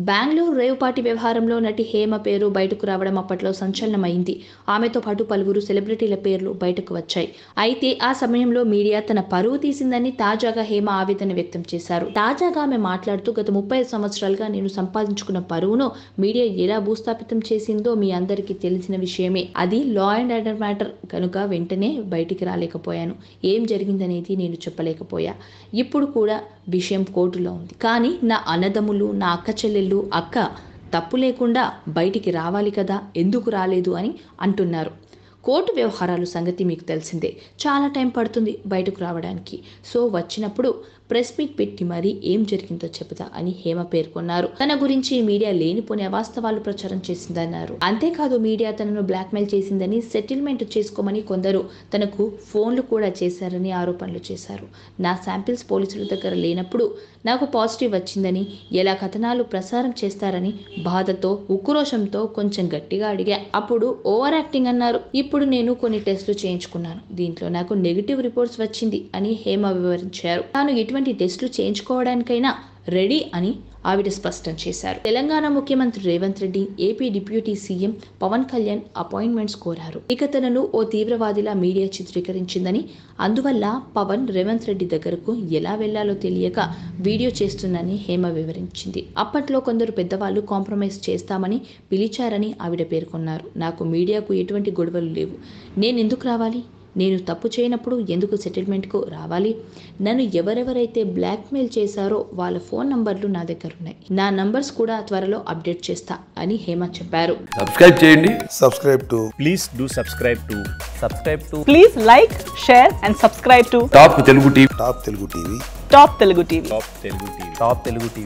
Bengaluru rave party వ్యవహారంలో నటి హేమ పేరు బయటకు రావడం అప్పట్లో సంచలనమైంది. ఆమెతో పాటు పలువురు సెలబ్రిటీల పేర్లు బయటకు వచ్చాయి. అయితే ఆ సమయంలో మీడియా తన పరువు తీసిందని తాజాగా హేమ ఆవేదన వ్యక్తం చేశారు. తాజాగా ఆమె మాట్లాడుతూ గత 35 సంవత్సరాలుగా నేను సంపాదించుకున్న పరువును మీడియా ఎలా భూస్థాపితం చేసిందో మీ అందరికీ తెలిసిన విషయమే. అది లా అండ్ ఆర్డర్ మ్యాటర్ కనుక వెంటనే బయటికి రాలేకపోయాను. ఏం జరిగిందనేది నేను చెప్పలేకపోయా. ఇప్పుడు కూడా విషయం కోర్టులో ఉంది. కానీ నా అన్నదమ్ములు, నా అక్క చెల్లెళ్ళు, అక్క తప్పు లేకుండా బయటికి రావాలి కదా, ఎందుకు రాలేదు అని అంటున్నారు. కోర్టు వ్యవహారాల సంగతి మీకు తెలిసిందే. చాలా టైం పడుతుంది బయటకు రావడానికి. సో వచ్చినప్పుడు ప్రెస్ మీట్ పెట్టి మరీ ఏం జరిగిందో చెబుతా అని హేమ పేర్కొన్నారు. తన గురించి మీడియా లేనిపోని అవాస్తవాలు ప్రచారం చేసిందన్నారు. అంతేకాదు మీడియా తనను బ్లాక్మెయిల్ చేసిందని, సెటిల్మెంట్ చేసుకోమని కొందరు తనకు ఫోన్లు కూడా చేశారని ఆరోపణలు చేశారు. నా శాంపిల్స్ పోలీసుల దగ్గర లేనప్పుడు నాకు పాజిటివ్ వచ్చిందని, ఎలా కథనాలు ప్రసారం చేస్తారని బాధతో, ఉక్రోషంతో కొంచెం గట్టిగా అడిగా. అప్పుడు ఓవర్ యాక్టింగ్ అన్నారు. ఇప్పుడు నేను కొన్ని టెస్టులు చేయించుకున్నాను. దీంట్లో నాకు నెగిటివ్ రిపోర్ట్స్ వచ్చింది అని హేమ వివరించారు. తాను ఎటువంటి టెస్టులు చేయించుకోవడానికైనా రెడీ అని ఆవిడ స్పష్టం చేశారు. తెలంగాణ ముఖ్యమంత్రి Revanth Reddy, AP deputy CM Pawan Kalyan appointments కోరారు. ఇక తనను ఓ తీవ్రవాదిలా మీడియా చిత్రీకరించిందని, అందువల్ల పవన్ రేవంత్ రెడ్డి దగ్గరకు ఎలా వెళ్లాలో తెలియక వీడియో చేస్తుందని హేమ వివరించింది. అప్పట్లో కొందరు పెద్దవాళ్లు కాంప్రమైజ్ చేస్తామని పిలిచారని ఆవిడ పేర్కొన్నారు. నాకు మీడియాకు ఎటువంటి గొడవలు లేవు. నేనెందుకు రావాలి? నేను తప్పు చేయనప్పుడు ఎందుకు సెటిల్మెంట్కు రావాలి? నన్ను ఎవరెవరైతే బ్లాక్మెయిల్ చేశారో వాళ్ళ ఫోన్ నంబర్లు నా దగ్గర ఉన్నాయి. నా నంబర్స్ కూడా త్వరలో అప్డేట్ చేస్తా అని హేమ చెప్పారు. సబ్స్క్రైబ్ చేయండి. Please do subscribe to. Please like, share and subscribe to top Telugu TV. Top Telugu TV.